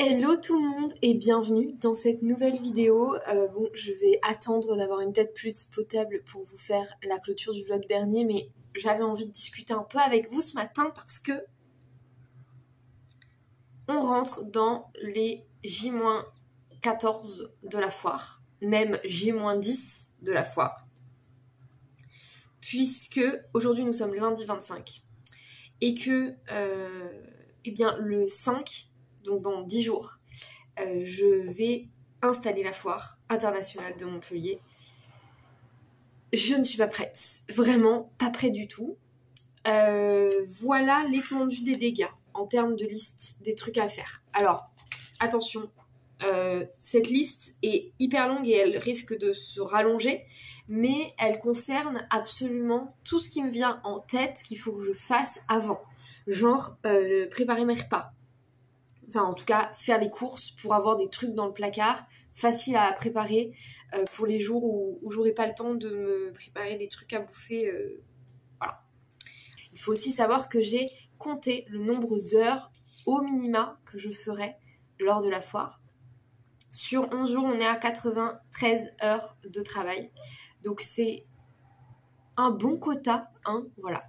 Hello tout le monde et bienvenue dans cette nouvelle vidéo. Bon, je vais attendre d'avoir une tête plus potable pour vous faire la clôture du vlog dernier, mais j'avais envie de discuter un peu avec vous ce matin parce que on rentre dans les J-14 de la foire, même J-10 de la foire, puisque aujourd'hui nous sommes lundi 25 et que eh bien, le 5, donc dans 10 jours, je vais installer la foire internationale de Montpellier. Je ne suis pas prête, vraiment pas prête du tout. Voilà l'étendue des dégâts en termes de liste des trucs à faire. Alors, attention, cette liste est hyper longue et elle risque de se rallonger, mais elle concerne absolument tout ce qui me vient en tête qu'il faut que je fasse avant. Genre, préparer mes repas. Enfin, en tout cas, faire les courses pour avoir des trucs dans le placard, faciles à préparer pour les jours où j'aurai pas le temps de me préparer des trucs à bouffer. Voilà. Il faut aussi savoir que j'ai compté le nombre d'heures au minima que je ferai lors de la foire. Sur 11 jours, on est à 93 heures de travail. Donc c'est un bon quota, hein, voilà.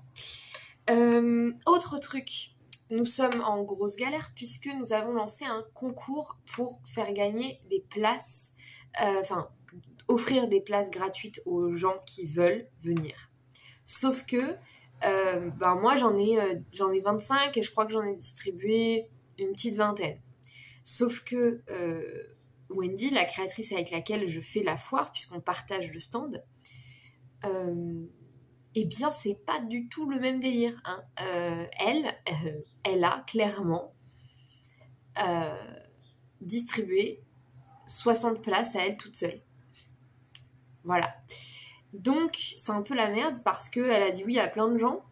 Autre truc, nous sommes en grosse galère puisque nous avons lancé un concours pour faire gagner des places, offrir des places gratuites aux gens qui veulent venir. Sauf que moi j'en ai 25 et je crois que j'en ai distribué une petite vingtaine. Sauf que Wendy, la créatrice avec laquelle je fais la foire, puisqu'on partage le stand, eh bien c'est pas du tout le même délire, hein. Elle a clairement distribué 60 places à elle toute seule. Voilà. Donc c'est un peu la merde parce qu'elle a dit oui à plein de gens,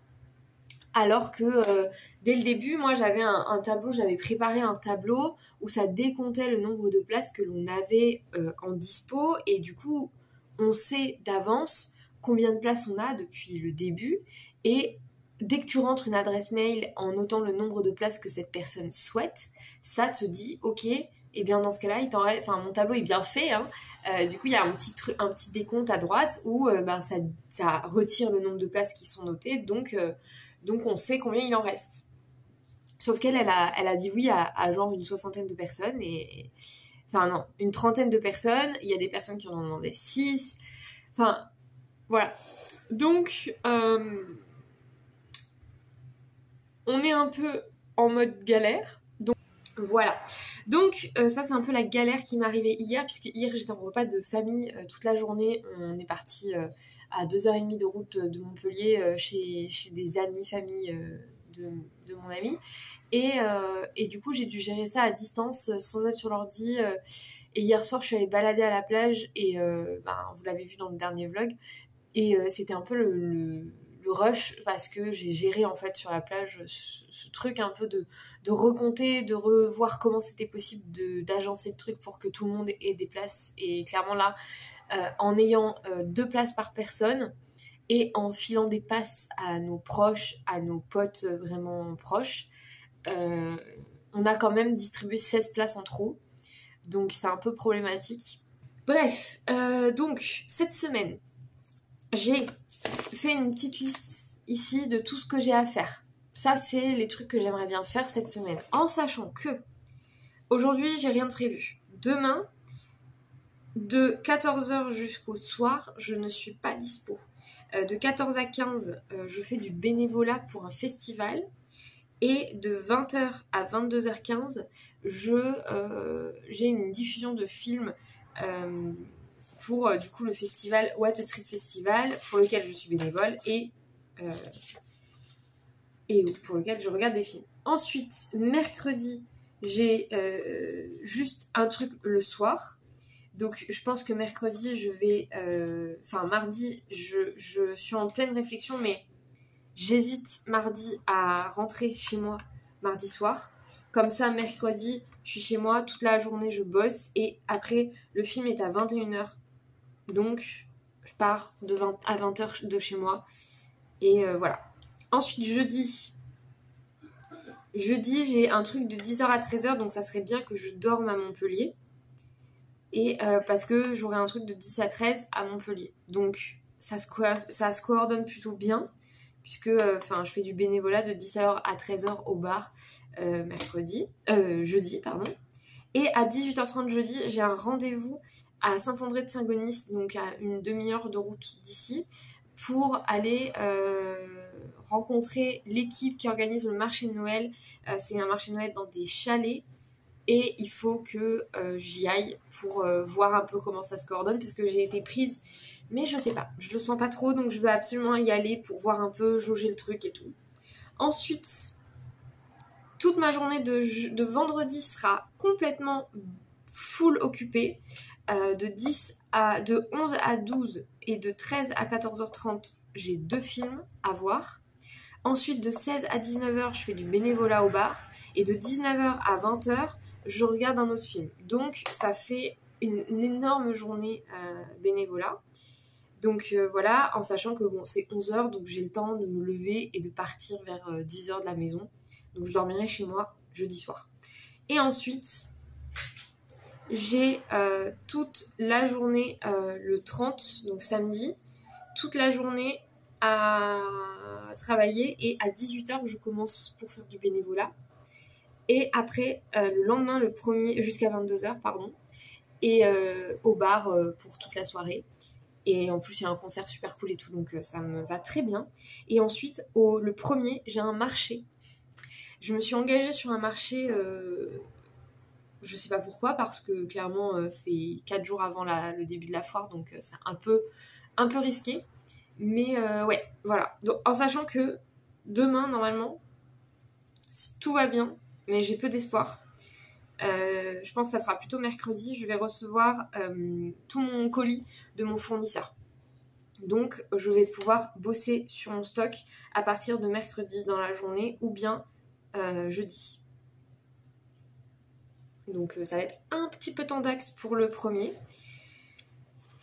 alors que dès le début, moi j'avais un tableau, j'avais préparé un tableau où ça décomptait le nombre de places que l'on avait en dispo, et du coup on sait d'avance combien de places on a depuis le début, et dès que tu rentres une adresse mail en notant le nombre de places que cette personne souhaite, ça te dit ok, et bien dans ce cas-là, mon tableau est bien fait, hein. Du coup il y a un petit décompte à droite où ça retire le nombre de places qui sont notées, donc on sait combien il en reste. Sauf qu'elle a dit oui à genre une soixantaine de personnes, une trentaine de personnes. Il y a des personnes qui en ont demandé 6. Enfin, voilà. Donc, on est un peu en mode galère. Donc, voilà. Donc, ça, c'est un peu la galère qui m'est arrivée hier, puisque hier, j'étais en repas de famille toute la journée. On est parti à 2h30 de route de Montpellier chez des amis, famille de mon ami. Et du coup, j'ai dû gérer ça à distance, sans être sur l'ordi. Et hier soir, je suis allée balader à la plage, et vous l'avez vu dans le dernier vlog. Et c'était un peu le rush, parce que j'ai géré en fait sur la plage ce truc un peu de recompter, de revoir comment c'était possible d'agencer le truc pour que tout le monde ait des places. Et clairement là, en ayant 2 places par personne et en filant des passes à nos proches, à nos potes vraiment proches, on a quand même distribué 16 places en trop. Donc c'est un peu problématique. Bref, donc cette semaine, j'ai fait une petite liste ici de tout ce que j'ai à faire. Ça, c'est les trucs que j'aimerais bien faire cette semaine. En sachant que aujourd'hui, j'ai rien de prévu. Demain, de 14h jusqu'au soir, je ne suis pas dispo. De 14 à 15, je fais du bénévolat pour un festival. Et de 20h à 22h15, j'ai une diffusion de films pour du coup le festival What a Trip Festival, pour lequel je suis bénévole et pour lequel je regarde des films. Ensuite, mercredi, j'ai juste un truc le soir. Donc je pense que mercredi, mardi, je suis en pleine réflexion, mais j'hésite mardi à rentrer chez moi mardi soir. Comme ça, mercredi, je suis chez moi toute la journée, je bosse. Et après, le film est à 21h. Donc, je pars de 20 à 20h de chez moi. Et voilà. Ensuite, jeudi, Jeudi, j'ai un truc de 10h à 13h, donc ça serait bien que je dorme à Montpellier. Et parce que j'aurai un truc de 10 à 13 à Montpellier. Donc ça se coordonne plutôt bien, puisque je fais du bénévolat de 10h à 13h au bar jeudi, pardon. Et à 18h30 jeudi, j'ai un rendez-vous à Saint-André de Saint-Gonis, donc à une demi-heure de route d'ici, pour aller rencontrer l'équipe qui organise le marché de Noël. C'est un marché de Noël dans des chalets. Et il faut que j'y aille pour voir un peu comment ça se coordonne, puisque j'ai été prise. Mais je sais pas, je le sens pas trop, donc je veux absolument y aller pour voir un peu, jauger le truc et tout. Ensuite, toute ma journée de vendredi sera complètement full occupée. De 11 à 12 et de 13 à 14h30, j'ai 2 films à voir. Ensuite, de 16 à 19h, je fais du bénévolat au bar. Et de 19h à 20h, je regarde un autre film. Donc, ça fait une énorme journée bénévolat. Donc voilà, en sachant que bon, c'est 11h, donc j'ai le temps de me lever et de partir vers 10h de la maison. Donc je dormirai chez moi jeudi soir. Et ensuite, j'ai toute la journée le 30, donc samedi, toute la journée à travailler, et à 18h je commence pour faire du bénévolat. Et après, le lendemain, le 1er, jusqu'à 22h, pardon, et au bar pour toute la soirée. Et en plus, il y a un concert super cool et tout, donc ça me va très bien. Et ensuite, le 1er, j'ai un marché. Je me suis engagée sur un marché, je sais pas pourquoi, parce que clairement, c'est 4 jours avant le début de la foire, donc c'est un peu risqué. Mais ouais, voilà. Donc, en sachant que demain, normalement, si tout va bien, mais j'ai peu d'espoir, je pense que ça sera plutôt mercredi, je vais recevoir tout mon colis de mon fournisseur. Donc je vais pouvoir bosser sur mon stock à partir de mercredi dans la journée ou bien jeudi. Donc ça va être un petit peu tendax pour le 1er.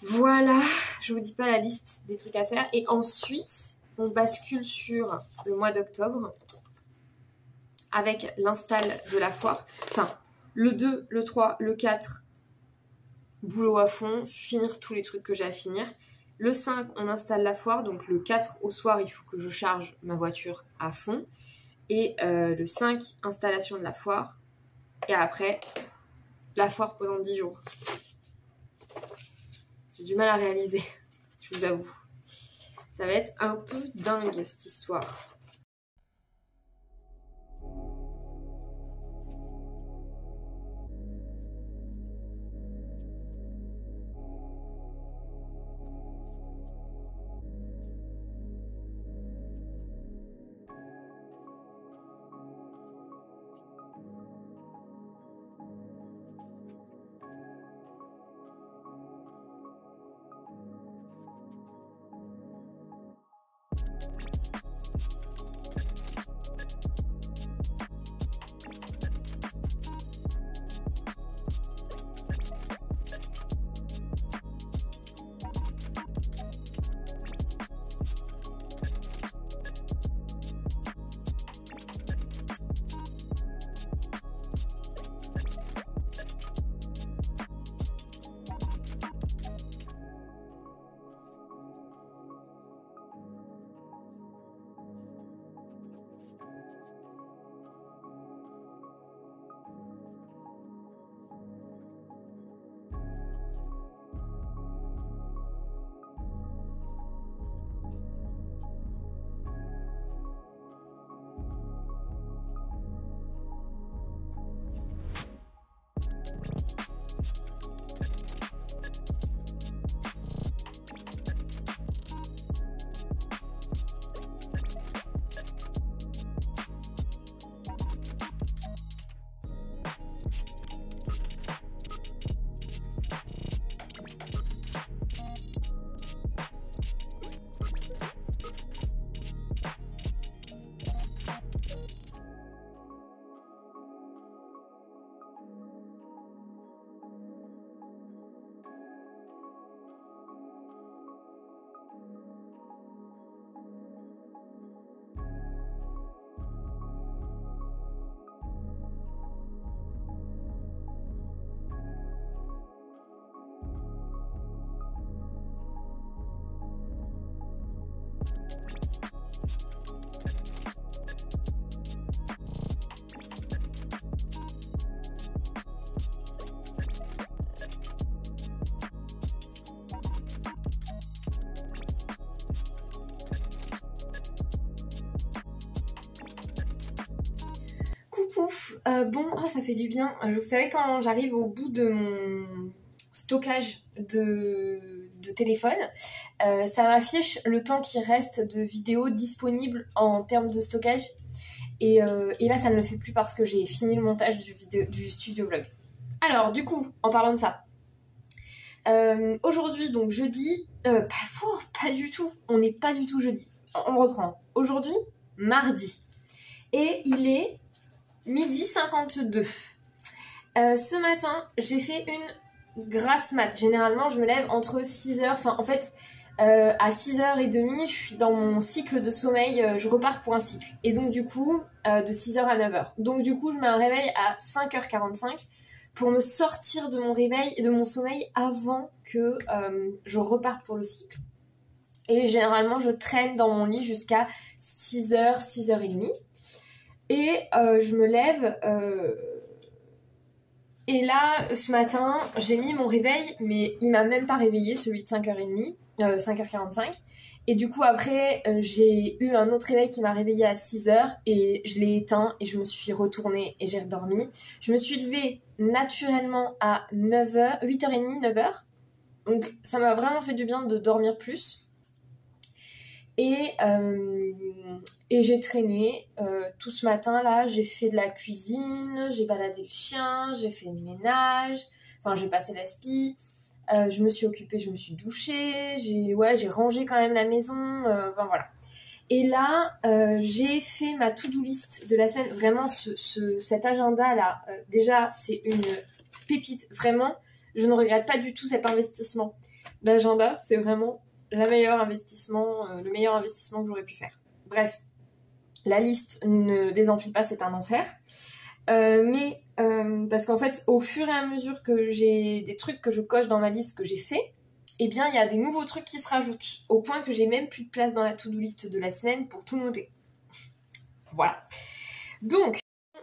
Voilà, je vous dis pas la liste des trucs à faire. Et ensuite, on bascule sur le mois d'octobre avec l'install de la foire. Enfin, le 2, le 3, le 4, boulot à fond, finir tous les trucs que j'ai à finir. Le 5, on installe la foire. Donc le 4 au soir, il faut que je charge ma voiture à fond. Et le 5, installation de la foire. Et après, la foire pendant 10 jours. J'ai du mal à réaliser, je vous avoue. Ça va être un peu dingue, cette histoire. Bon, oh, ça fait du bien. Vous savez, quand j'arrive au bout de mon stockage de téléphone, ça m'affiche le temps qui reste de vidéos disponibles en termes de stockage. Et là, ça ne le fait plus parce que j'ai fini le montage du studio vlog. Alors, du coup, en parlant de ça, aujourd'hui, donc jeudi, pas du tout, on n'est pas du tout jeudi. On reprend. Aujourd'hui, mardi. Et il est midi 52. Ce matin, j'ai fait une grasse mat. Généralement, je me lève entre 6h, enfin en fait, à 6h30, je suis dans mon cycle de sommeil, je repars pour un cycle. Et donc du coup, de 6h à 9h. Donc du coup, je mets un réveil à 5h45 pour me sortir de mon réveil et de mon sommeil avant que je reparte pour le cycle. Et généralement, je traîne dans mon lit jusqu'à 6h, 6h30. Et je me lève... Et là, ce matin, j'ai mis mon réveil, mais il m'a même pas réveillé, celui de 5h30, 5h45. Et du coup, après, j'ai eu un autre réveil qui m'a réveillée à 6h et je l'ai éteint et je me suis retournée et j'ai redormi. Je me suis levée naturellement à 9h, 8h30, 9h. Donc, ça m'a vraiment fait du bien de dormir plus. Et j'ai traîné tout ce matin là, j'ai fait de la cuisine, j'ai baladé le chien, j'ai fait le ménage, enfin j'ai passé l'aspi, je me suis occupée, je me suis douchée, j'ai rangé quand même la maison, enfin voilà. Et là, j'ai fait ma to-do list de la semaine, vraiment cet agenda là, déjà c'est une pépite, vraiment, je ne regrette pas du tout cet investissement. L'agenda, c'est vraiment... le meilleur investissement que j'aurais pu faire. Bref, la liste ne désemplit pas, c'est un enfer. Mais parce qu'en fait, au fur et à mesure que j'ai des trucs que je coche dans ma liste que j'ai fait, eh bien, il y a des nouveaux trucs qui se rajoutent, au point que j'ai même plus de place dans la to-do list de la semaine pour tout noter. Voilà. Donc,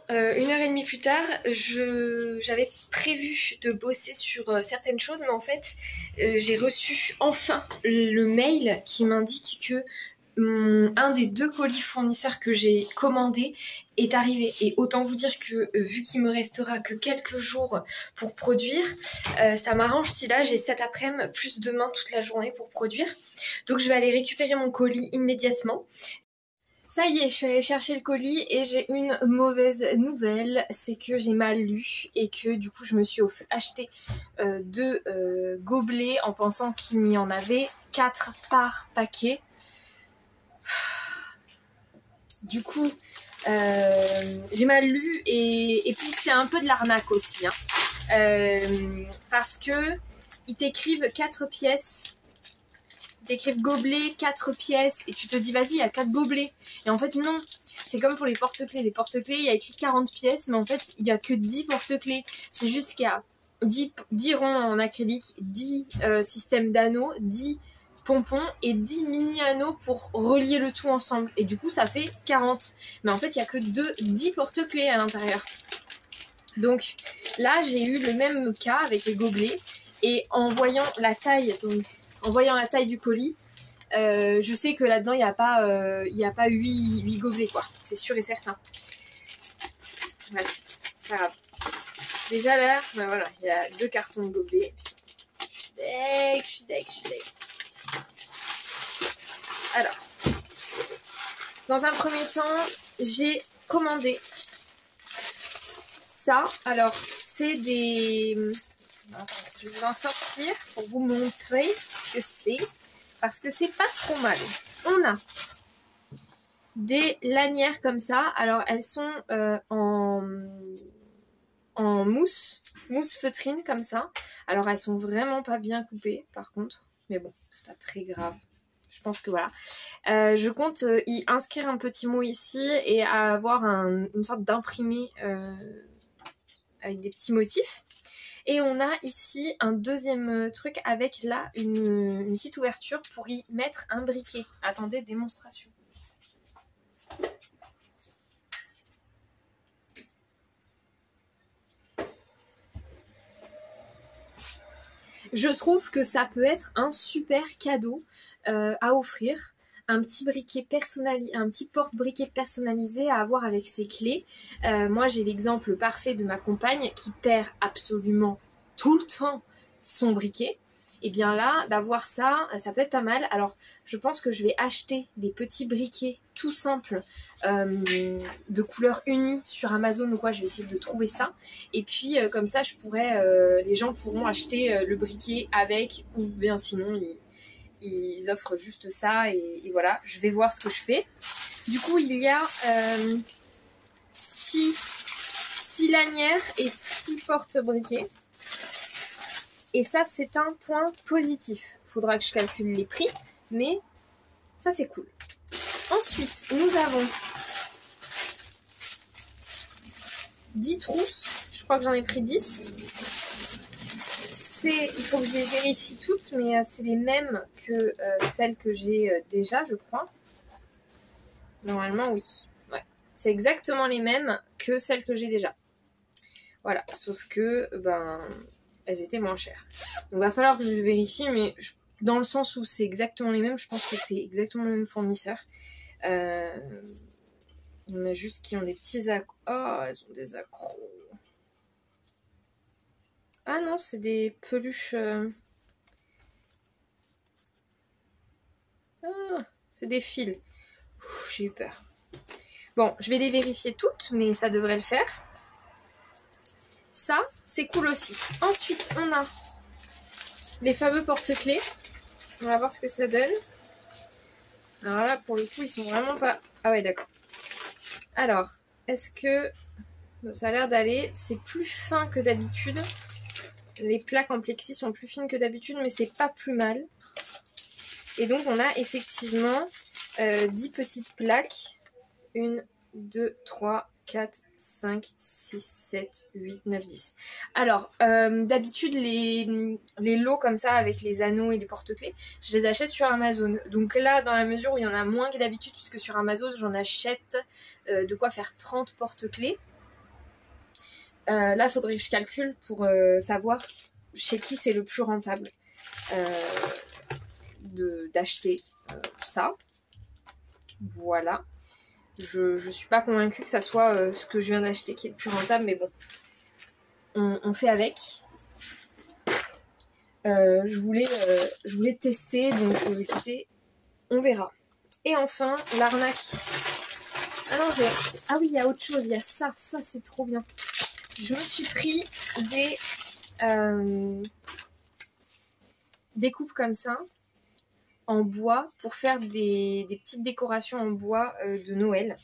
1h30 plus tard, j'avais prévu de bosser sur certaines choses, mais en fait, j'ai reçu enfin le mail qui m'indique que un des 2 colis fournisseurs que j'ai commandé est arrivé. Et autant vous dire que vu qu'il me restera que quelques jours pour produire, ça m'arrange si là j'ai cet après-midi plus demain toute la journée pour produire. Donc je vais aller récupérer mon colis immédiatement. Ça y est, je suis allée chercher le colis et j'ai une mauvaise nouvelle, c'est que j'ai mal lu et que du coup je me suis acheté 2 gobelets en pensant qu'il y en avait 4 par paquet. Du coup, j'ai mal lu et puis c'est un peu de l'arnaque aussi, hein. Parce que ils t'écrivent 4 pièces. T'écrives gobelet, 4 pièces, et tu te dis vas-y, il y a 4 gobelets. Et en fait, non. C'est comme pour les porte-clés. Les porte-clés, il y a écrit 40 pièces, mais en fait, il n'y a que 10 porte-clés. C'est juste qu'il y a 10 ronds en acrylique, 10 systèmes d'anneaux, 10 pompons et 10 mini-anneaux pour relier le tout ensemble. Et du coup, ça fait 40. Mais en fait, il n'y a que 10 porte-clés à l'intérieur. Donc là, j'ai eu le même cas avec les gobelets. Et en voyant la taille... En voyant la taille du colis, je sais que là-dedans, il n'y a pas 8 gobelets, quoi. C'est sûr et certain. Bref, c'est pas grave. Déjà là, ben voilà, il y a 2 cartons de gobelets. Je suis deg. Alors, dans un premier temps, j'ai commandé ça. Alors, c'est des... Je vais vous en sortir pour vous montrer ce que c'est, parce que c'est pas trop mal. On a des lanières comme ça. Alors elles sont en mousse feutrine comme ça. Alors elles sont vraiment pas bien coupées par contre, mais bon, c'est pas très grave. Je pense que voilà. Je compte y inscrire un petit mot ici et avoir une sorte d'imprimé avec des petits motifs. Et on a ici un deuxième truc avec là une petite ouverture pour y mettre un briquet. Attendez, démonstration. Je trouve que ça peut être un super cadeau à offrir. un petit briquet personnalisé, un petit porte-briquet personnalisé à avoir avec ses clés. Moi j'ai l'exemple parfait de ma compagne qui perd absolument tout le temps son briquet. Et bien là, d'avoir ça, ça peut être pas mal. Alors, je pense que je vais acheter des petits briquets tout simples de couleur unie sur Amazon ou quoi. Je vais essayer de trouver ça. Et puis, comme ça, je pourrais, les gens pourront acheter le briquet avec, ou bien sinon, ils offrent juste ça. Et voilà, je vais voir ce que je fais. Du coup, il y a 6 lanières et 6 porte-briquets. Et ça, c'est un point positif. Faudra que je calcule les prix, mais ça, c'est cool. Ensuite, nous avons 10 trousses. Je crois que j'en ai pris 10. Il faut que je les vérifie toutes, mais c'est les mêmes que celles que j'ai déjà, je crois. Normalement, oui. Ouais. C'est exactement les mêmes que celles que j'ai déjà. Voilà. Sauf que, elles étaient moins chères. Donc il va falloir que je vérifie, mais dans le sens où c'est exactement les mêmes, je pense que c'est exactement le même fournisseur. Il y en a juste qui ont des petits accros. Oh, elles ont des accros. Ah non, c'est des peluches. Ah, c'est des fils. J'ai eu peur. Bon, je vais les vérifier toutes, mais ça devrait le faire. Ça, c'est cool aussi. Ensuite, on a les fameux porte-clés. On va voir ce que ça donne. Alors là, pour le coup, ils sont vraiment pas... Ah ouais, d'accord. Alors, est-ce que... Bon, ça a l'air d'aller. C'est plus fin que d'habitude. Les plaques en plexi sont plus fines que d'habitude, mais c'est pas plus mal. Et donc, on a effectivement 10 petites plaques. 1, 2, 3, 4, 5, 6, 7, 8, 9, 10. Alors, d'habitude, les lots comme ça, avec les anneaux et les porte-clés, je les achète sur Amazon. Donc là, dans la mesure où il y en a moins que d'habitude, puisque sur Amazon, j'en achète de quoi faire 30 porte-clés. Là, il faudrait que je calcule pour savoir chez qui c'est le plus rentable d'acheter ça. Voilà. Je suis pas convaincue que ça soit ce que je viens d'acheter qui est le plus rentable, mais bon, on fait avec. Je voulais tester, donc écoutez, on verra. Et enfin, l'arnaque. Ah non, ah oui, il y a autre chose, il y a ça c'est trop bien. Je me suis pris des coupes comme ça, en bois, pour faire des petites décorations en bois de Noël.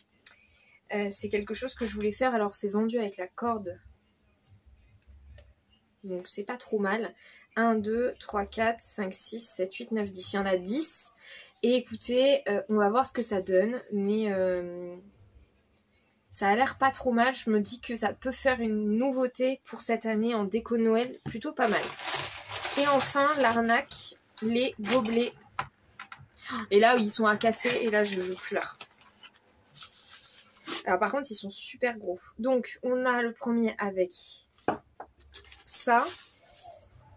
C'est quelque chose que je voulais faire, alors c'est vendu avec la corde. Donc c'est pas trop mal. 1, 2, 3, 4, 5, 6, 7, 8, 9, 10. Il y en a 10. Et écoutez, on va voir ce que ça donne, mais... ça a l'air pas trop mal, je me dis que ça peut faire une nouveauté pour cette année en déco Noël, plutôt pas mal. Et enfin, l'arnaque, les gobelets. Et là, ils sont à casser, et là, je pleure. Alors par contre, ils sont super gros. Donc, on a le premier avec ça.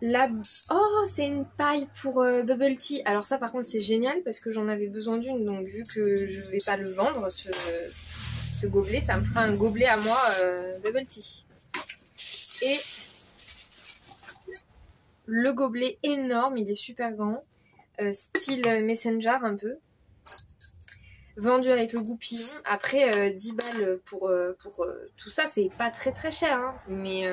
Là, oh, c'est une paille pour bubble tea. Alors ça, par contre, c'est génial, parce que j'en avais besoin d'une, donc vu que je vais pas le vendre, ce gobelet, ça me fera un gobelet à moi bubble tea. Et le gobelet énorme, il est super grand, style Messenger un peu, vendu avec le goupillon. Après 10 balles pour tout ça, c'est pas très très cher, hein, mais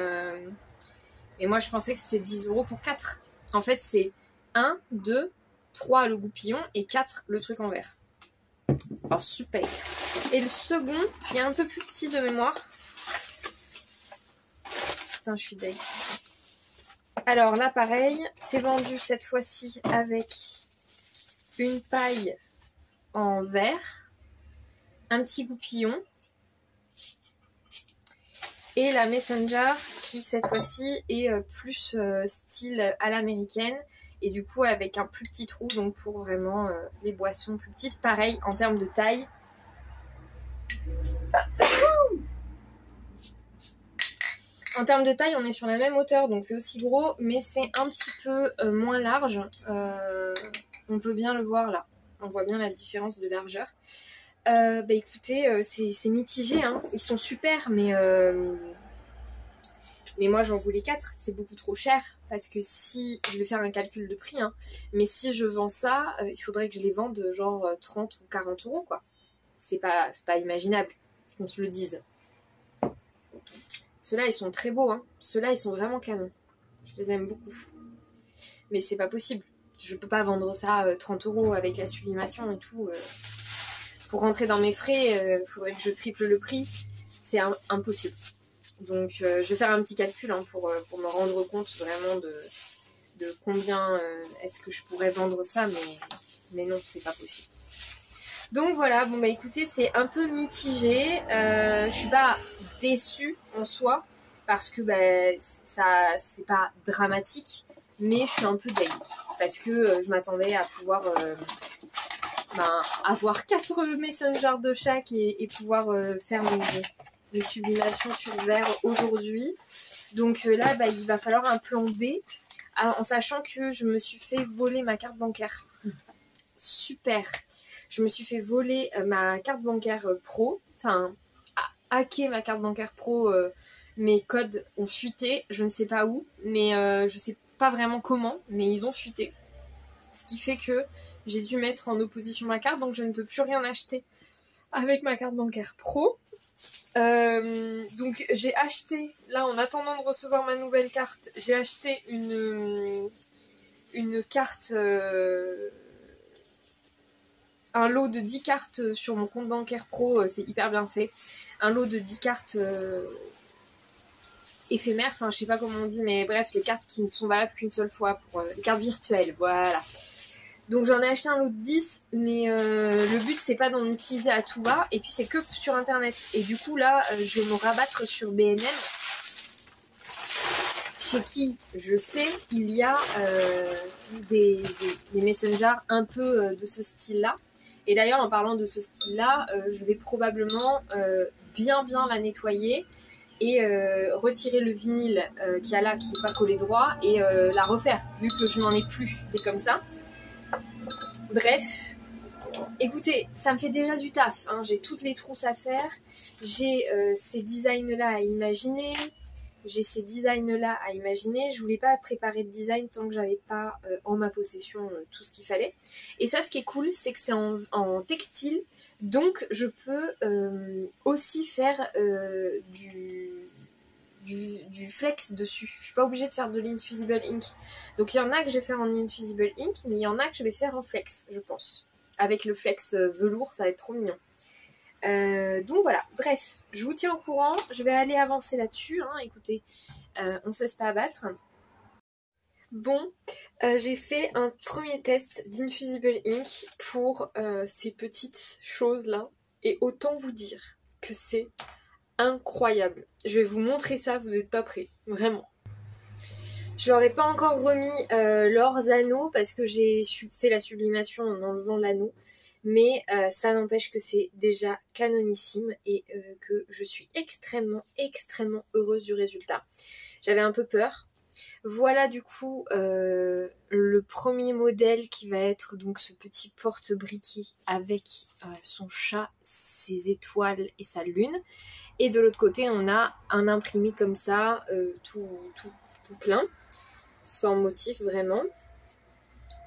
moi je pensais que c'était 10 € pour 4. En fait c'est 1, 2, 3 le goupillon et 4 le truc en verre. Oh super. Et le second qui est un peu plus petit de mémoire. Putain, je suis deg. Alors là pareil, c'est vendu cette fois-ci avec une paille en verre, un petit goupillon et la Messenger qui cette fois-ci est plus style à l'américaine. Et du coup avec un plus petit trou, donc pour vraiment les boissons plus petites. Pareil en termes de taille. En termes de taille, on est sur la même hauteur, donc c'est aussi gros, mais c'est un petit peu moins large. On peut bien le voir là. On voit bien la différence de largeur. Écoutez, c'est mitigé, hein. Ils sont super, mais moi j'en voulais 4, c'est beaucoup trop cher. Parce que si, je vais faire un calcul de prix, hein, mais si je vends ça, il faudrait que je les vende genre 30 ou 40 euros, quoi. C'est pas imaginable qu'on se le dise. Ceux-là, ils sont très beaux, hein. Ceux-là, ils sont vraiment canons. Je les aime beaucoup. Mais c'est pas possible. Je peux pas vendre ça 30 euros avec la sublimation et tout. Pour rentrer dans mes frais, faudrait que je triple le prix. C'est impossible. Donc je vais faire un petit calcul, hein, pour me rendre compte vraiment de combien est-ce que je pourrais vendre ça. Mais non, c'est pas possible. Donc voilà, bon écoutez, c'est un peu mitigé. Je suis pas déçue en soi parce que ça c'est pas dramatique, mais je suis un peu deg parce que je m'attendais à pouvoir avoir 4 messengers de chaque et pouvoir faire mes sublimations sur verre aujourd'hui. Donc là, il va falloir un plan B, en sachant que je me suis fait voler ma carte bancaire. Super. Je me suis fait voler ma carte bancaire pro, enfin hacker ma carte bancaire pro, mes codes ont fuité, je ne sais pas où, mais je sais pas vraiment comment, mais ils ont fuité. Ce qui fait que j'ai dû mettre en opposition ma carte, donc je ne peux plus rien acheter avec ma carte bancaire pro. Donc j'ai acheté, là en attendant de recevoir ma nouvelle carte, j'ai acheté une carte... un lot de 10 cartes sur mon compte bancaire pro, c'est hyper bien fait. Un lot de 10 cartes éphémères, enfin je sais pas comment on dit, mais bref, les cartes qui ne sont valables qu'une seule fois, pour les cartes virtuelles, voilà. Donc j'en ai acheté un lot de 10, mais le but c'est pas d'en utiliser à tout va, et puis c'est que sur internet. Et du coup là, je vais me rabattre sur BNM, chez qui, je sais, il y a des messengers un peu de ce style-là. Et d'ailleurs, en parlant de ce style-là, je vais probablement bien la nettoyer et retirer le vinyle qu'il y a là, qui n'est pas collé droit, et la refaire, vu que je n'en ai plus des comme ça. Bref, écoutez, ça me fait déjà du taf, hein. J'ai toutes les trousses à faire, j'ai ces designs-là à imaginer. Je voulais pas préparer de design tant que j'avais pas en ma possession tout ce qu'il fallait. Et ça, ce qui est cool, c'est que c'est en textile, donc je peux aussi faire du flex dessus. Je suis pas obligée de faire de l'infusible ink. Donc il y en a que je vais faire en infusible ink, mais il y en a que je vais faire en flex, je pense. Avec le flex velours, ça va être trop mignon. Donc voilà, bref, je vous tiens au courant, je vais aller avancer là-dessus, hein. Écoutez, on se laisse pas abattre. Bon, j'ai fait un premier test d'Infusible Ink pour ces petites choses-là, et autant vous dire que c'est incroyable. Je vais vous montrer ça, vous n'êtes pas prêts, vraiment. Je leur ai pas encore remis leurs anneaux parce que j'ai fait la sublimation en enlevant l'anneau. Mais ça n'empêche que c'est déjà canonissime et que je suis extrêmement heureuse du résultat. J'avais un peu peur. Voilà du coup le premier modèle qui va être donc ce petit porte-briquet avec son chat, ses étoiles et sa lune. Et de l'autre côté on a un imprimé comme ça, tout plein, sans motif vraiment.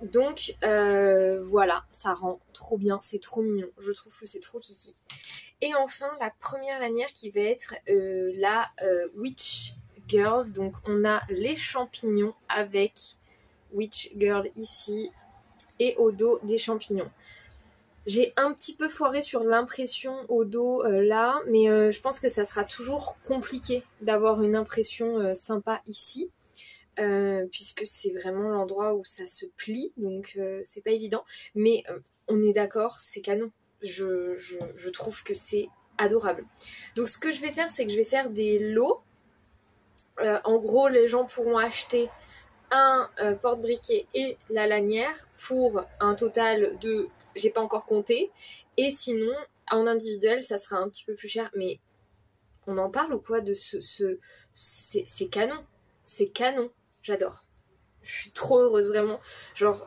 Donc voilà, ça rend trop bien, c'est trop mignon, je trouve que c'est trop kiki. Et enfin la première lanière qui va être la Witch Girl, donc on a les champignons avec Witch Girl ici et au dos des champignons. J'ai un petit peu foiré sur l'impression au dos là, mais je pense que ça sera toujours compliqué d'avoir une impression sympa ici. Puisque c'est vraiment l'endroit où ça se plie, donc c'est pas évident, mais on est d'accord, c'est canon. Je trouve que c'est adorable. Donc ce que je vais faire, c'est que je vais faire des lots. En gros, les gens pourront acheter un porte-briquet et la lanière pour un total de, j'ai pas encore compté, et sinon en individuel ça sera un petit peu plus cher, mais on en parle ou quoi de c'est canon, c'est canon. J'adore. Je suis trop heureuse, vraiment. Genre,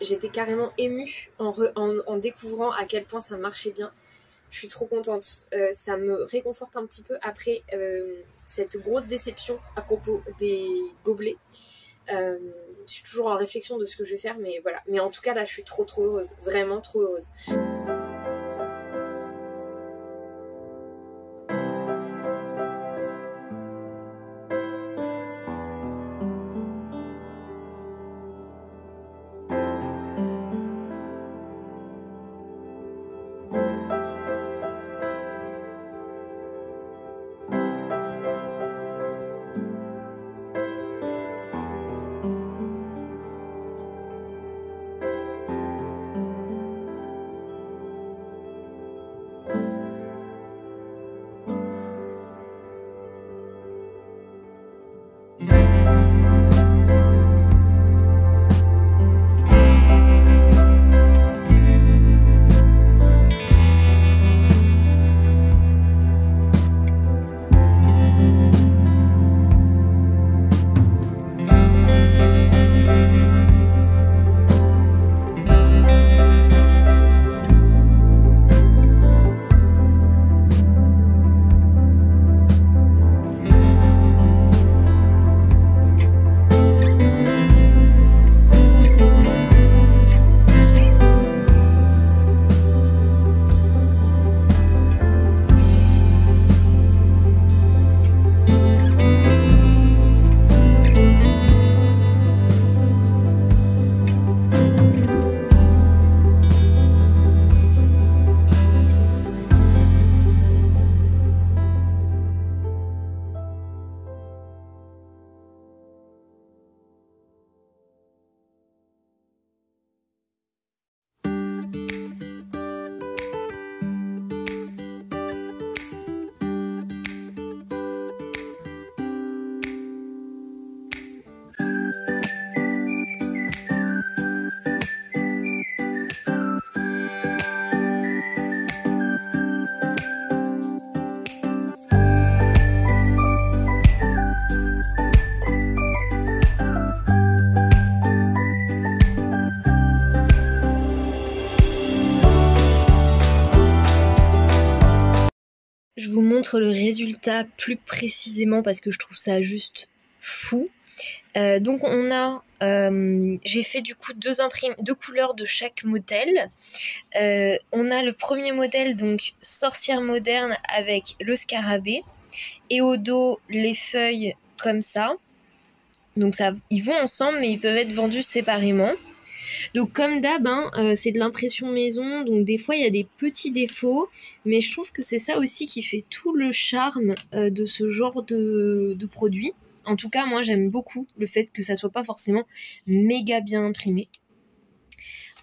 j'étais carrément émue en découvrant à quel point ça marchait bien. Je suis trop contente. Ça me réconforte un petit peu après cette grosse déception à propos des gobelets. Je suis toujours en réflexion de ce que je vais faire, mais voilà. Mais en tout cas, là, je suis trop heureuse. Vraiment trop heureuse. Je vous montre le résultat plus précisément parce que je trouve ça juste fou. Donc on a, j'ai fait du coup deux couleurs de chaque modèle. On a le premier modèle, donc sorcière moderne avec le scarabée. Et au dos, les feuilles comme ça. Donc ça, ils vont ensemble mais ils peuvent être vendus séparément. Donc comme d'hab, c'est de l'impression maison, donc des fois il y a des petits défauts, mais je trouve que c'est ça aussi qui fait tout le charme de ce genre de produit. En tout cas, moi j'aime beaucoup le fait que ça soit pas forcément méga bien imprimé.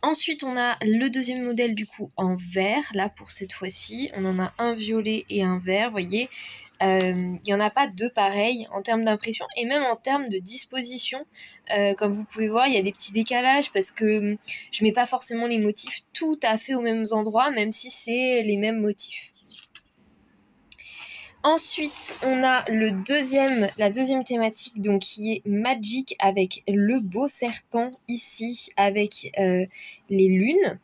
Ensuite, on a le deuxième modèle du coup en vert, là pour cette fois-ci. On en a un violet et un vert, vous voyez. Il n'y en a pas deux pareils en termes d'impression et même en termes de disposition. Comme vous pouvez voir, il y a des petits décalages parce que je mets pas forcément les motifs tout à fait aux mêmes endroits, même si c'est les mêmes motifs. Ensuite, on a la deuxième thématique donc, qui est Magic avec le beau serpent ici avec les lunes.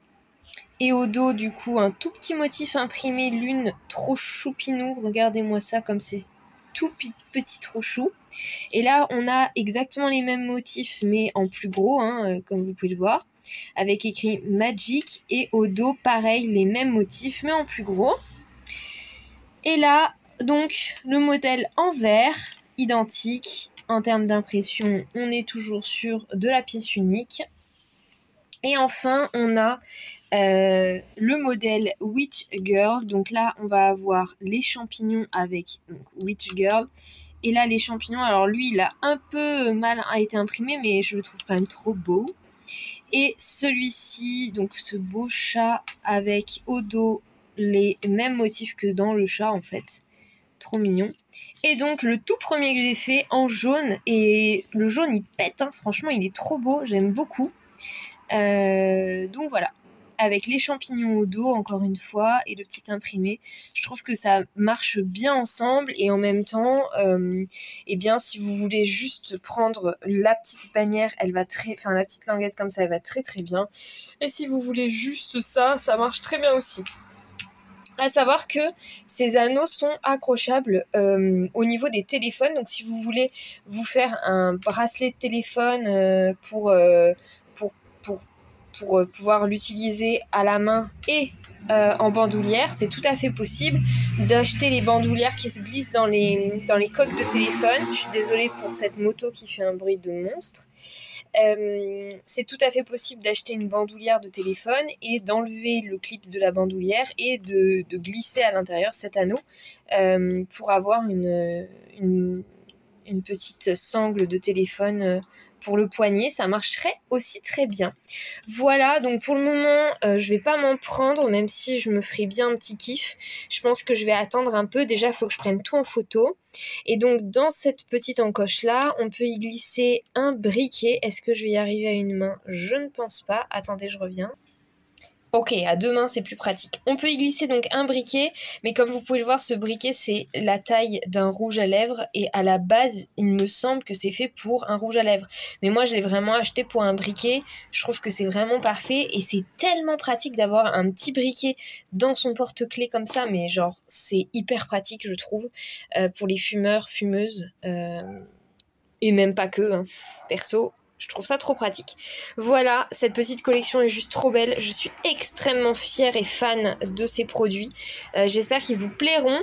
Et au dos, du coup, un tout petit motif imprimé lune trop choupinou. Regardez-moi ça comme c'est tout petit trop chou. Et là, on a exactement les mêmes motifs, mais en plus gros, comme vous pouvez le voir. Avec écrit Magic. Et au dos, pareil, les mêmes motifs, mais en plus gros. Et là, donc, le modèle en vert, identique. En termes d'impression, on est toujours sur de la pièce unique. Et enfin, on a le modèle Witch Girl. Donc là, on va avoir les champignons avec donc, Witch Girl. Et là, les champignons, alors lui, il a un peu mal été imprimé, mais je le trouve quand même trop beau. Et celui-ci, donc ce beau chat avec au dos les mêmes motifs que dans le chat, en fait. Trop mignon. Et donc, le tout premier que j'ai fait en jaune. Et le jaune, il pète, hein. Franchement, il est trop beau. J'aime beaucoup. Donc voilà. avec les champignons au dos encore une fois et le petit imprimé. Je trouve que ça marche bien ensemble et en même temps, eh bien si vous voulez juste prendre la petite bannière, elle va enfin la petite languette comme ça, elle va très très bien. Et si vous voulez juste ça, ça marche très bien aussi. À savoir que ces anneaux sont accrochables au niveau des téléphones. Donc si vous voulez vous faire un bracelet de téléphone pour pouvoir l'utiliser à la main et en bandoulière, c'est tout à fait possible d'acheter les bandoulières qui se glissent dans les coques de téléphone. Je suis désolée pour cette moto qui fait un bruit de monstre. C'est tout à fait possible d'acheter une bandoulière de téléphone et d'enlever le clip de la bandoulière et de glisser à l'intérieur cet anneau pour avoir une petite sangle de téléphone pour le poignet. Ça marcherait aussi très bien. Voilà, donc pour le moment, je vais pas m'en prendre, même si je me ferai bien un petit kiff. Je pense que je vais attendre un peu. Déjà, il faut que je prenne tout en photo. Et donc, dans cette petite encoche-là, on peut y glisser un briquet. Est-ce que je vais y arriver à une main? Je ne pense pas. Attendez, je reviens. Ok, à deux mains, c'est plus pratique. On peut y glisser donc un briquet, mais comme vous pouvez le voir, ce briquet, c'est la taille d'un rouge à lèvres, et à la base, il me semble que c'est fait pour un rouge à lèvres. Mais moi, je l'ai vraiment acheté pour un briquet. Je trouve que c'est vraiment parfait, et c'est tellement pratique d'avoir un petit briquet dans son porte-clés comme ça, mais genre, c'est hyper pratique, je trouve, pour les fumeurs, fumeuses, et même pas que, hein. Perso, je trouve ça trop pratique. Voilà, cette petite collection est juste trop belle. Je suis extrêmement fière et fan de ces produits. J'espère qu'ils vous plairont.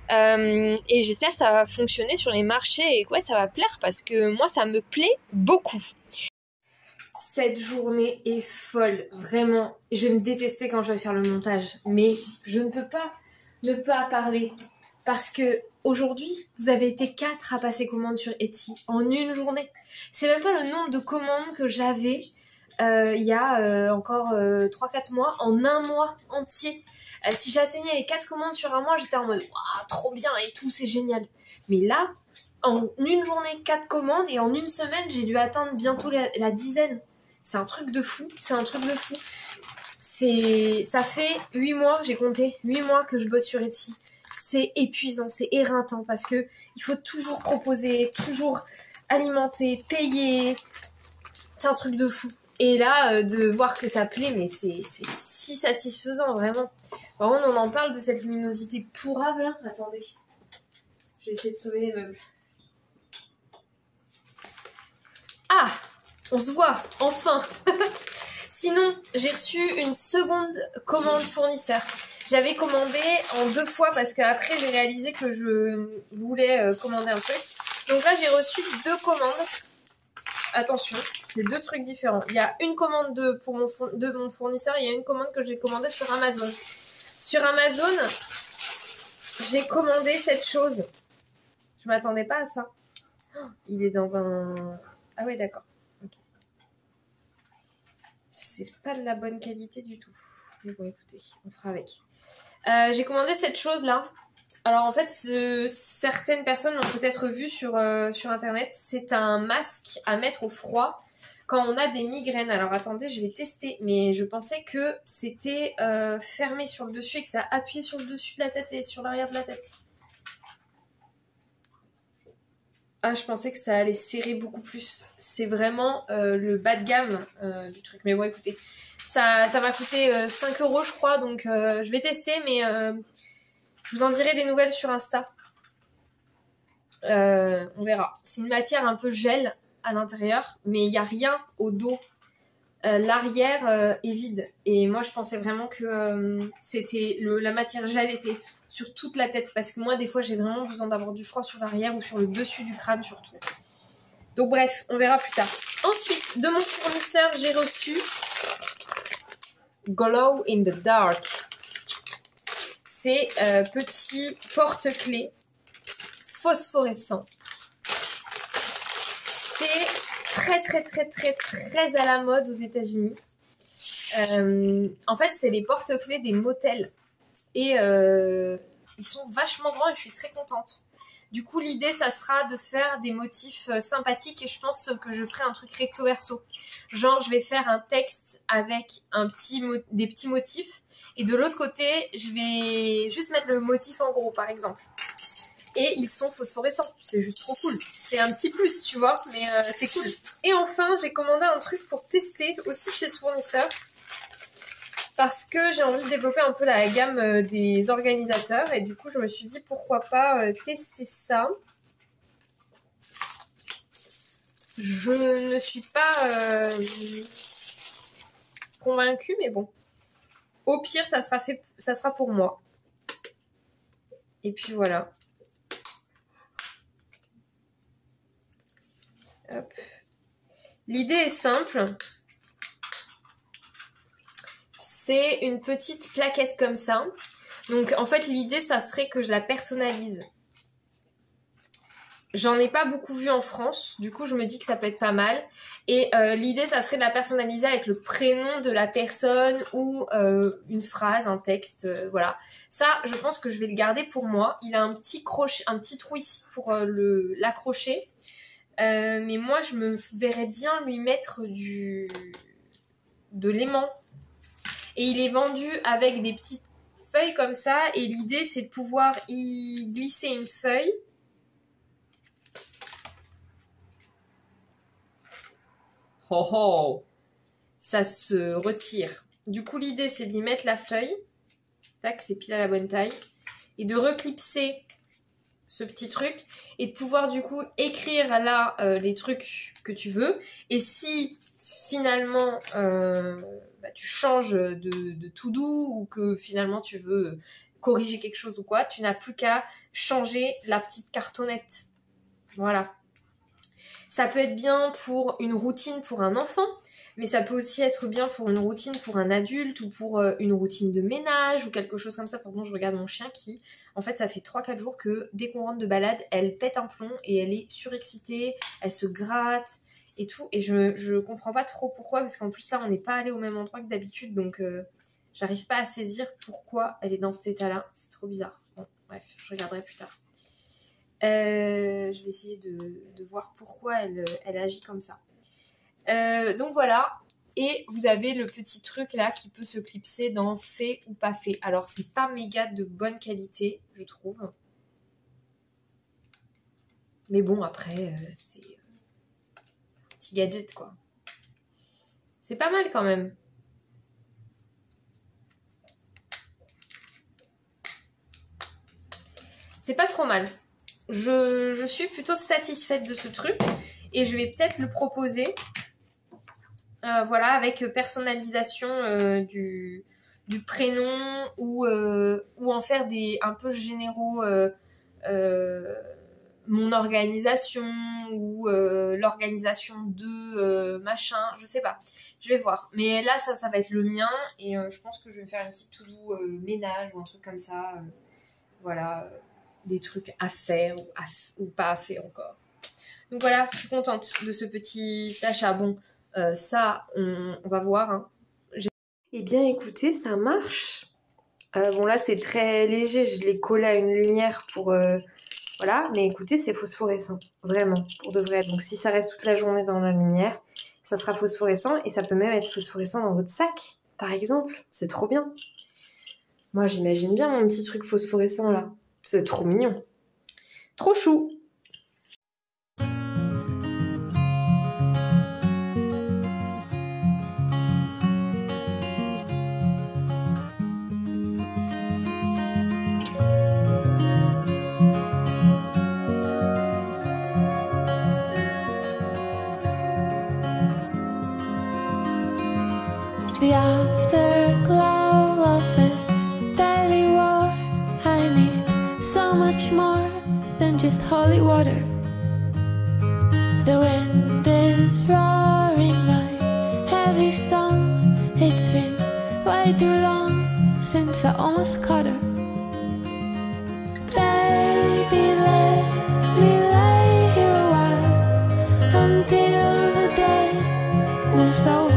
Et j'espère que ça va fonctionner sur les marchés et que ouais, ça va plaire parce que moi, ça me plaît beaucoup. Cette journée est folle, vraiment. Je vais me détester quand je vais faire le montage. Mais je ne peux pas ne pas parler. Parce que aujourd'hui, vous avez été 4 à passer commande sur Etsy en une journée. C'est même pas le nombre de commandes que j'avais il y a encore 3-4 mois, en un mois entier. Si j'atteignais les 4 commandes sur un mois, j'étais en mode waouh, trop bien et tout, c'est génial. Mais là, en une journée, 4 commandes et en une semaine, j'ai dû atteindre bientôt la dizaine. C'est un truc de fou, c'est un truc de fou. Ça fait 8 mois, j'ai compté, 8 mois que je bosse sur Etsy. C'est épuisant, c'est éreintant parce que il faut toujours proposer, toujours alimenter, payer. C'est un truc de fou. Et là, de voir que ça plaît, mais c'est si satisfaisant, vraiment. Par contre, on en parle de cette luminosité pourrave là. Attendez. Je vais essayer de sauver les meubles. Ah! On se voit, enfin. Sinon, j'ai reçu une seconde commande fournisseur. J'avais commandé en 2 fois parce qu'après j'ai réalisé que je voulais commander un truc. Donc là j'ai reçu 2 commandes. Attention, c'est 2 trucs différents. Il y a une commande de mon fournisseur et il y a une commande que j'ai commandée sur Amazon. Sur Amazon, j'ai commandé cette chose. Je m'attendais pas à ça. Oh, il est dans un... Ah ouais, d'accord. Okay. C'est pas de la bonne qualité du tout. Mais bon, écoutez, on fera avec. J'ai commandé cette chose là. Alors en fait, certaines personnes l'ont peut-être vu sur internet. C'est un masque à mettre au froid quand on a des migraines. Alors attendez, je vais tester. Mais je pensais que c'était fermé sur le dessus et que ça appuyait sur le dessus de la tête et sur l'arrière de la tête. Ah, je pensais que ça allait serrer beaucoup plus. C'est vraiment le bas de gamme du truc. Mais bon, écoutez, ça m'a coûté 5 € je crois. Donc je vais tester, mais je vous en dirai des nouvelles sur Insta. On verra. C'est une matière un peu gel à l'intérieur, mais il n'y a rien au dos. L'arrière est vide. Et moi, je pensais vraiment que la matière gel était sur toute la tête. Parce que moi, des fois, j'ai vraiment besoin d'avoir du froid sur l'arrière ou sur le dessus du crâne surtout. Donc bref, on verra plus tard. Ensuite, de mon fournisseur, j'ai reçu Glow in the Dark. C'est petit porte-clés phosphorescent. C'est très à la mode aux États-Unis. En fait, c'est les porte-clés des motels. Et ils sont vachement grands et je suis très contente. Du coup l'idée ça sera de faire des motifs sympathiques et je pense que je ferai un truc recto verso. Genre je vais faire un texte avec des petits motifs et de l'autre côté je vais juste mettre le motif en gros par exemple. Et ils sont phosphorescents, c'est juste trop cool. C'est un petit plus, tu vois, mais c'est cool. Et enfin, j'ai commandé un truc pour tester aussi chez ce fournisseur. Parce que j'ai envie de développer un peu la gamme des organisateurs. Et du coup, je me suis dit, pourquoi pas tester ça. Je ne suis pas convaincue, mais bon. Au pire, ça sera pour moi. Et puis voilà. L'idée est simple. C'est une petite plaquette comme ça. Donc en fait l'idée ça serait que je la personnalise. J'en ai pas beaucoup vu en France. Du coup je me dis que ça peut être pas mal. Et l'idée ça serait de la personnaliser avec le prénom de la personne ou une phrase, un texte. Voilà. Ça je pense que je vais le garder pour moi. Il a un petit crochet, un petit trou ici pour l'accrocher. Mais moi je me verrais bien lui mettre de l'aimant et il est vendu avec des petites feuilles comme ça et l'idée c'est de pouvoir y glisser une feuille oh oh, ça se retire. Du coup l'idée c'est d'y mettre la feuille, tac, c'est pile à la bonne taille, et de reclipser ce petit truc et de pouvoir du coup écrire là les trucs que tu veux. Et si finalement tu changes de tout doux ou que finalement tu veux corriger quelque chose ou quoi, tu n'as plus qu'à changer la petite cartonnette. Voilà. Ça peut être bien pour une routine pour un enfant, mais ça peut aussi être bien pour une routine pour un adulte ou pour une routine de ménage ou quelque chose comme ça. Pardon, je regarde mon chien qui, en fait, ça fait 3-4 jours que dès qu'on rentre de balade, elle pète un plomb et elle est surexcitée, elle se gratte et tout. Et je comprends pas trop pourquoi, parce qu'en plus là, on n'est pas allé au même endroit que d'habitude, donc j'arrive pas à saisir pourquoi elle est dans cet état-là. C'est trop bizarre. Bon, bref, je regarderai plus tard. Je vais essayer de voir pourquoi elle agit comme ça. Donc voilà, et vous avez le petit truc là qui peut se clipser dans fait ou pas fait. Alors c'est pas méga de bonne qualité je trouve, mais bon après c'est un petit gadget quoi. C'est pas mal quand même. C'est pas trop mal. Je suis plutôt satisfaite de ce truc et je vais peut-être le proposer. Voilà, avec personnalisation du prénom ou en faire des un peu généraux, mon organisation ou l'organisation de machin, je sais pas, je vais voir. Mais là ça va être le mien et je pense que je vais faire une petite to-do ménage ou un truc comme ça, voilà, des trucs à faire ou pas à faire encore. Donc voilà, je suis contente de ce petit achat. Bon, ça, on va voir. Hein. Eh bien, écoutez, ça marche. Bon, là, c'est très léger. Je l'ai collé à une lumière pour... voilà, mais écoutez, c'est phosphorescent. Vraiment, pour de vrai. Donc, si ça reste toute la journée dans la lumière, ça sera phosphorescent. Et ça peut même être phosphorescent dans votre sac, par exemple. C'est trop bien. Moi, j'imagine bien mon petit truc phosphorescent, là. C'est trop mignon. Trop chou. The afterglow of this daily war, I need so much more than just holy water. The wind is roaring my heavy song. It's been way too long since I almost caught her. Baby, let me lay here a while until the day moves over.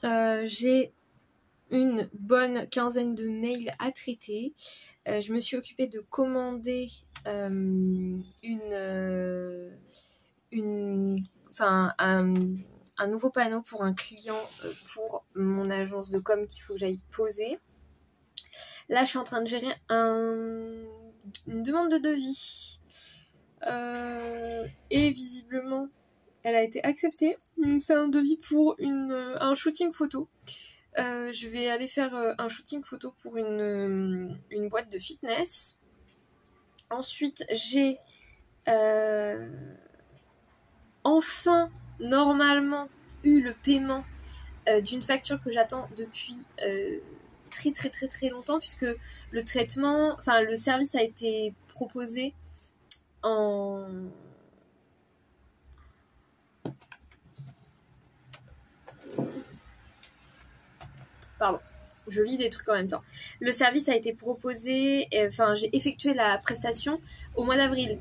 j'ai une bonne quinzaine de mails à traiter. Je me suis occupée de commander un nouveau panneau pour un client pour mon agence de com qu'il faut que j'aille poser. Là, je suis en train de gérer une demande de devis. Et visiblement, elle a été acceptée. C'est un devis pour un shooting photo. Je vais aller faire un shooting photo pour une boîte de fitness. Ensuite, j'ai enfin, normalement, eu le paiement d'une facture que j'attends depuis très longtemps, puisque le service a été proposé en... Pardon, je lis des trucs en même temps. Le service a été proposé, j'ai effectué la prestation au mois d'avril.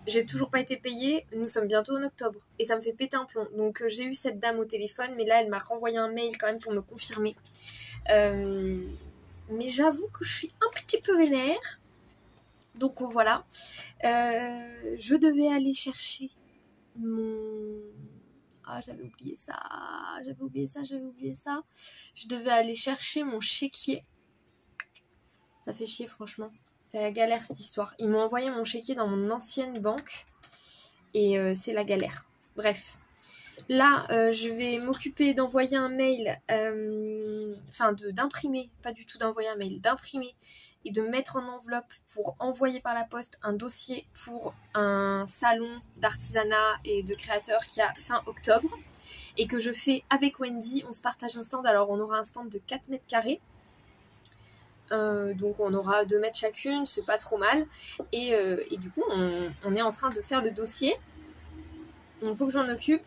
J'ai toujours pas été payée, nous sommes bientôt en octobre et ça me fait péter un plomb. Donc j'ai eu cette dame au téléphone, mais là elle m'a renvoyé un mail quand même pour me confirmer. Mais j'avoue que je suis un petit peu vénère. Donc voilà. Je devais aller chercher mon... Ah, j'avais oublié ça. Je devais aller chercher mon chéquier. Ça fait chier franchement. C'est la galère cette histoire. Ils m'ont envoyé mon chéquier dans mon ancienne banque. Et c'est la galère. Bref. Là, je vais m'occuper d'envoyer un mail. D'imprimer. Pas du tout d'envoyer un mail. D'imprimer. Et de mettre en enveloppe pour envoyer par la poste un dossier pour un salon d'artisanat et de créateurs qui a fin octobre. Et que je fais avec Wendy. On se partage un stand. Alors on aura un stand de 4 mètres carrés. Donc on aura 2 mètres chacune, c'est pas trop mal. Et du coup on est en train de faire le dossier. Donc il faut que j'en occupe.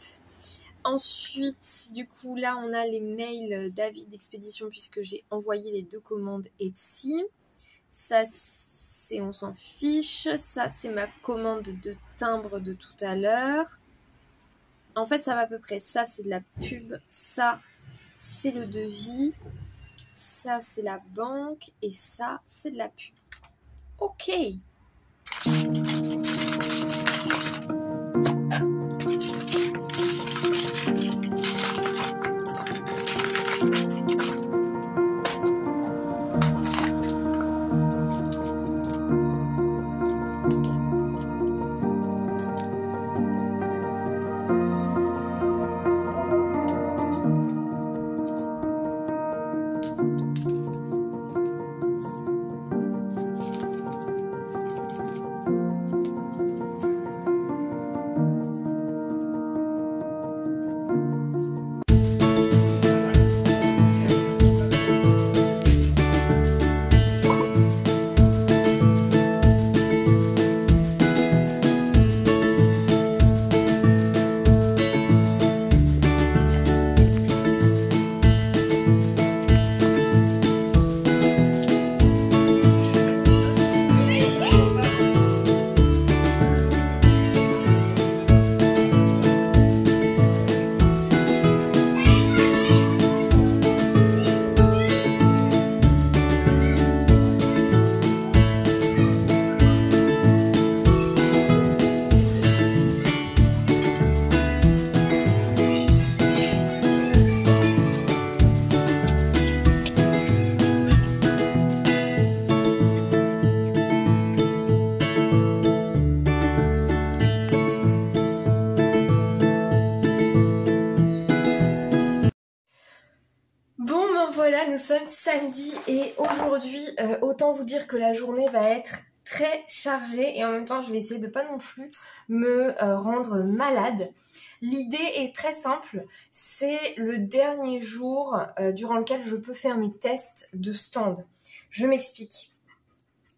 Ensuite, du coup là on a les mails d'avis d'expédition puisque j'ai envoyé les 2 commandes Etsy. Ça c'est, on s'en fiche. Ça c'est ma commande de timbre de tout à l'heure. En fait ça va à peu près. Ça c'est de la pub. Ça c'est le devis. Ça, c'est la banque. Et ça, c'est de la pub. Ok. Voilà, nous sommes samedi et aujourd'hui, autant vous dire que la journée va être très chargée et en même temps je vais essayer de pas non plus me rendre malade. L'idée est très simple, c'est le dernier jour durant lequel je peux faire mes tests de stand. Je m'explique.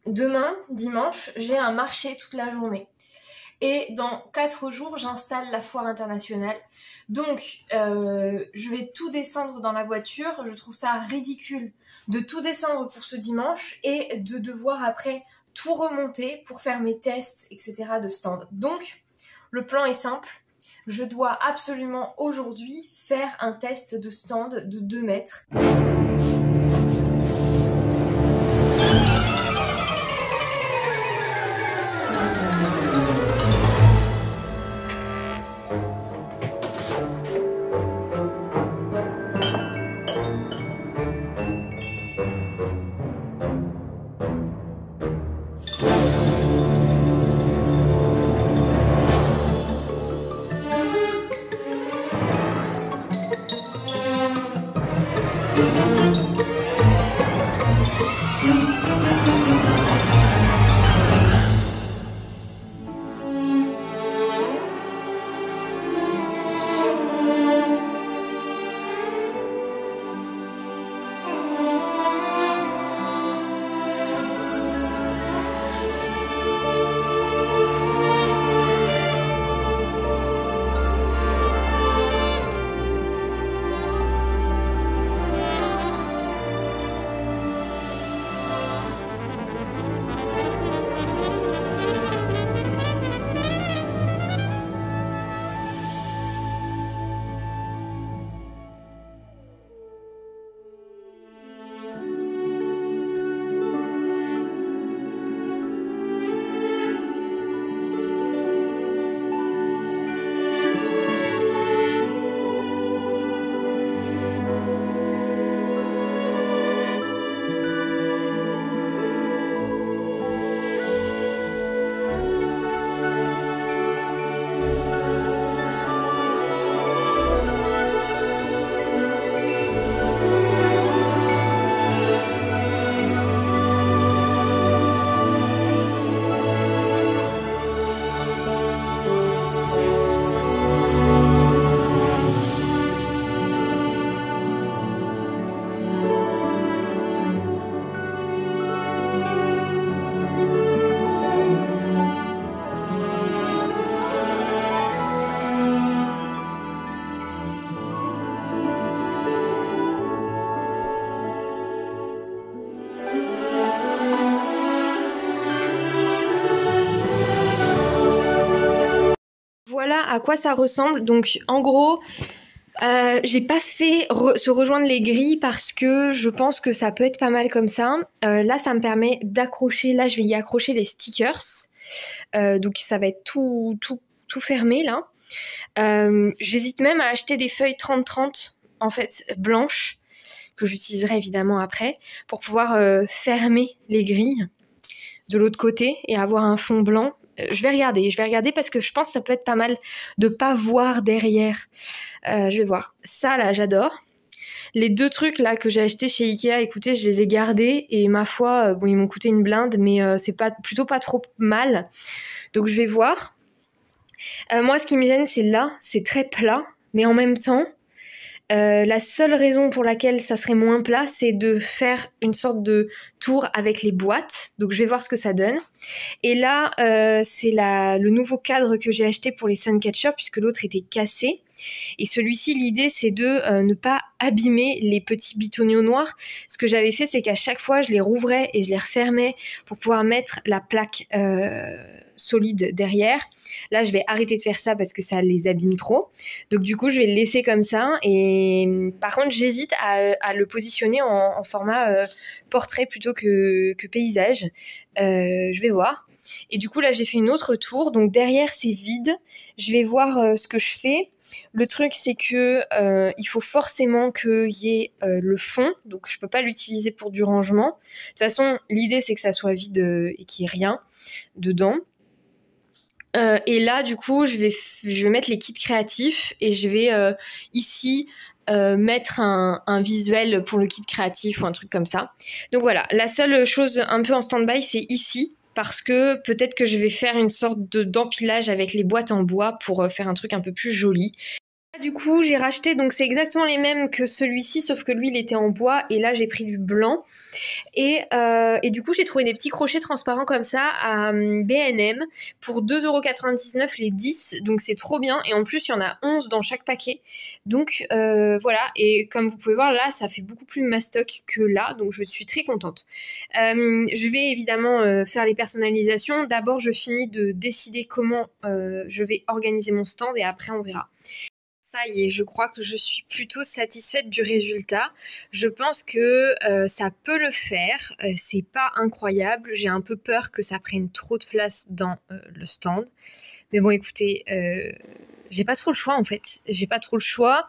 Demain, dimanche, j'ai un marché toute la journée. Et dans 4 jours, j'installe la foire internationale. Donc, je vais tout descendre dans la voiture. Je trouve ça ridicule de tout descendre pour ce dimanche et de devoir après tout remonter pour faire mes tests, etc. de stand. Donc, le plan est simple. je dois absolument aujourd'hui faire un test de stand de 2 mètres. Voilà à quoi ça ressemble. Donc en gros, j'ai pas fait se rejoindre les grilles parce que je pense que ça peut être pas mal comme ça. Là, ça me permet d'accrocher. Là, je vais y accrocher les stickers. Donc ça va être tout fermé là. J'hésite même à acheter des feuilles 30-30 en fait blanches que j'utiliserai évidemment après pour pouvoir fermer les grilles de l'autre côté et avoir un fond blanc. Je vais regarder parce que je pense que ça peut être pas mal de pas voir derrière. Je vais voir. Ça là, j'adore. Les 2 trucs là que j'ai achetés chez Ikea, écoutez, je les ai gardés et ma foi, bon, ils m'ont coûté une blinde, mais c'est plutôt pas trop mal. Donc je vais voir. Moi, ce qui me gêne, c'est là, c'est très plat, mais en même temps, la seule raison pour laquelle ça serait moins plat, c'est de faire une sorte de tour avec les boîtes. Donc je vais voir ce que ça donne. Et là, c'est le nouveau cadre que j'ai acheté pour les Suncatcher puisque l'autre était cassé. Et celui-ci, l'idée, c'est de ne pas abîmer les petits bitonniaux noirs. Ce que j'avais fait, c'est qu'à chaque fois, je les rouvrais et je les refermais pour pouvoir mettre la plaque solide derrière. Là, je vais arrêter de faire ça parce que ça les abîme trop. Donc du coup, je vais le laisser comme ça. Et par contre, j'hésite à le positionner en format portrait plutôt que paysage. Je vais voir. Et du coup, là, j'ai fait une autre tour. Donc derrière, c'est vide. Je vais voir ce que je fais. Le truc, c'est que il faut forcément qu'il y ait le fond. Donc je peux pas l'utiliser pour du rangement. De toute façon, l'idée, c'est que ça soit vide et qu'il n'y ait rien dedans. Et là, du coup, je vais mettre les kits créatifs et je vais ici mettre un visuel pour le kit créatif ou un truc comme ça. Donc voilà, la seule chose un peu en stand-by, c'est ici, parce que peut-être que je vais faire une sorte d'empilage avec les boîtes en bois pour faire un truc un peu plus joli. Du coup, j'ai racheté, donc c'est exactement les mêmes que celui-ci, sauf que lui, il était en bois, et là, j'ai pris du blanc. Et du coup, j'ai trouvé des petits crochets transparents comme ça à B&M pour 2,99€ les 10, donc c'est trop bien. Et en plus, il y en a 11 dans chaque paquet. Donc voilà, et comme vous pouvez voir, là, ça fait beaucoup plus mastoc que là, donc je suis très contente. Je vais évidemment faire les personnalisations. D'abord, je finis de décider comment je vais organiser mon stand, et après, on verra. Ça y est, je crois que je suis plutôt satisfaite du résultat. Je pense que ça peut le faire. C'est pas incroyable. J'ai un peu peur que ça prenne trop de place dans le stand. Mais bon, écoutez, j'ai pas trop le choix en fait. J'ai pas trop le choix.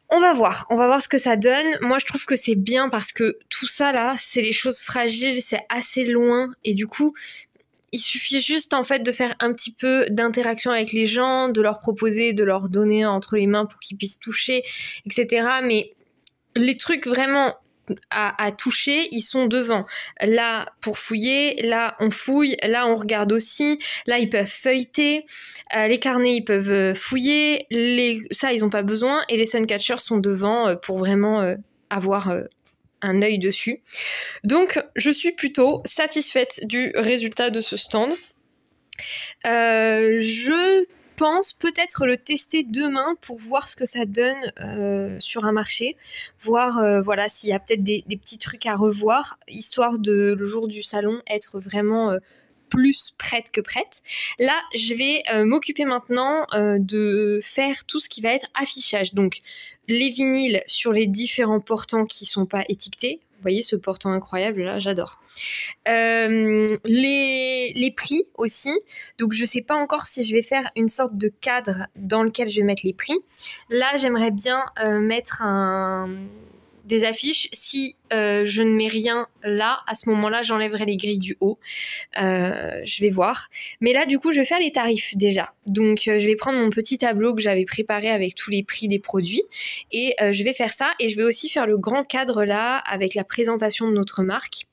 On va voir ce que ça donne. Moi, je trouve que c'est bien parce que tout ça là, c'est les choses fragiles, c'est assez loin. Et du coup, il suffit juste en fait de faire un petit peu d'interaction avec les gens, de leur proposer, de leur donner entre les mains pour qu'ils puissent toucher, etc. Mais les trucs vraiment à toucher, ils sont devant. Là, pour fouiller, là, on fouille, là, on regarde aussi, là, ils peuvent feuilleter, les carnets, ils peuvent fouiller, ça, ils n'ont pas besoin, et les suncatchers sont devant pour vraiment avoir un œil dessus. Donc, je suis plutôt satisfaite du résultat de ce stand. Je pense peut-être le tester demain pour voir ce que ça donne sur un marché, voir voilà, s'il y a peut-être des petits trucs à revoir, histoire de, le jour du salon, être vraiment plus prête que prête. Là, je vais m'occuper maintenant de faire tout ce qui va être affichage. Donc, les vinyles sur les différents portants qui sont pas étiquetés. Vous voyez ce portant incroyable là, j'adore. Les prix aussi. Donc je sais pas encore si je vais faire une sorte de cadre dans lequel je vais mettre les prix. Là, j'aimerais bien mettre des affiches. Si je ne mets rien là, à ce moment-là, j'enlèverai les grilles du haut. Je vais voir. Mais là, du coup, je vais faire les tarifs déjà. Donc, je vais prendre mon petit tableau que j'avais préparé avec tous les prix des produits. Et je vais faire ça. Et je vais aussi faire le grand cadre là, avec la présentation de notre marque.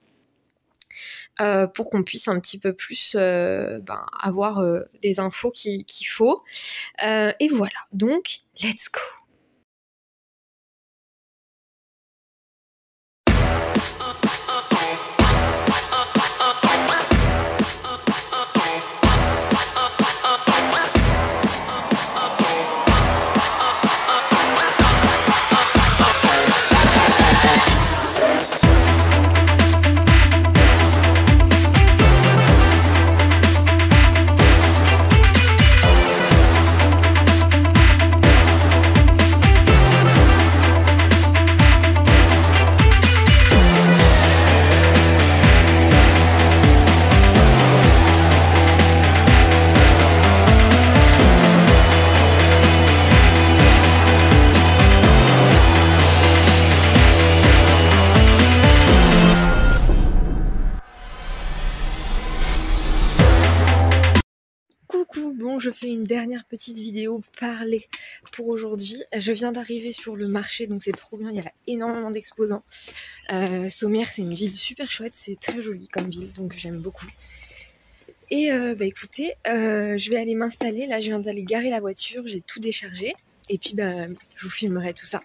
Pour qu'on puisse un petit peu plus avoir des infos qu'il faut. Et voilà. Donc, let's go! Bon, je fais une dernière petite vidéo parler pour aujourd'hui. Je viens d'arriver sur le marché, donc c'est trop bien, il y a énormément d'exposants. Sommières, c'est une ville super chouette, c'est très joli comme ville, donc j'aime beaucoup. Et écoutez, je vais aller m'installer, là je viens d'aller garer la voiture, j'ai tout déchargé, et puis je vous filmerai tout ça.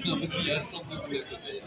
Non, parce qu'il y a un stand de boules à côté.